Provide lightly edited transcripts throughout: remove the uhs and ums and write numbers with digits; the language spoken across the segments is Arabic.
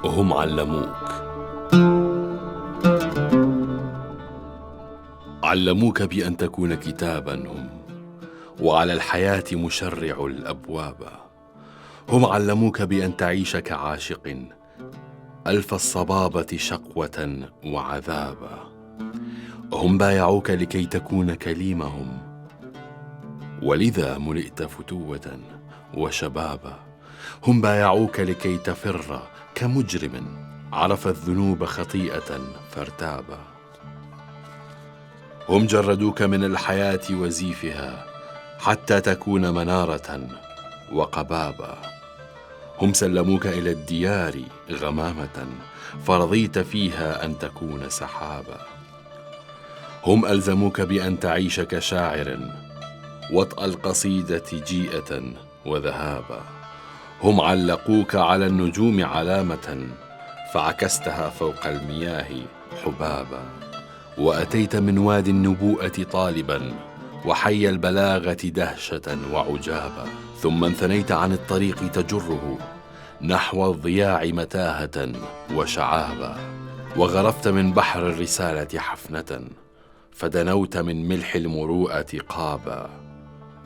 هم علموك بأن تكون كتابا هم، وعلى الحياة مشرع الأبواب. هم علموك بأن تعيش كعاشق ألف الصبابة شقوة وعذابا. هم بايعوك لكي تكون كليمهم، ولذا ملئت فتوة وشبابا. هم بايعوك لكي تفر كمجرم عرف الذنوب خطيئة فارتابا. هم جردوك من الحياة وزيفها حتى تكون منارة وقبابا. هم سلموك إلى الديار غمامة فرضيت فيها أن تكون سحابا. هم ألزموك بأن تعيش كشاعر وطأ القصيدة جيئة وذهابا. هم علقوك على النجوم علامة فعكستها فوق المياه حبابا. وأتيت من وادي النبوءة طالبا وحي البلاغة دهشة وعجابا. ثم انثنيت عن الطريق تجره نحو الضياع متاهة وشعابا. وغرفت من بحر الرسالة حفنة فدنوت من ملح المروءة قابا.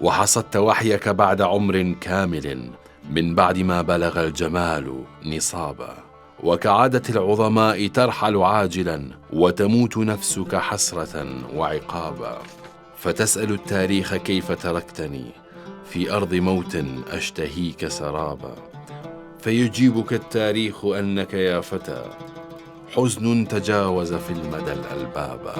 وحصدت وحيك بعد عمر كامل من بعد ما بلغ الجمال نصابا. وكعادة العظماء ترحل عاجلا وتموت نفسك حسرة وعقابا. فتسأل التاريخ كيف تركتني في أرض موت أشتهيك سرابا. فيجيبك التاريخ أنك يا فتى حزن تجاوز في المدى الألبابا.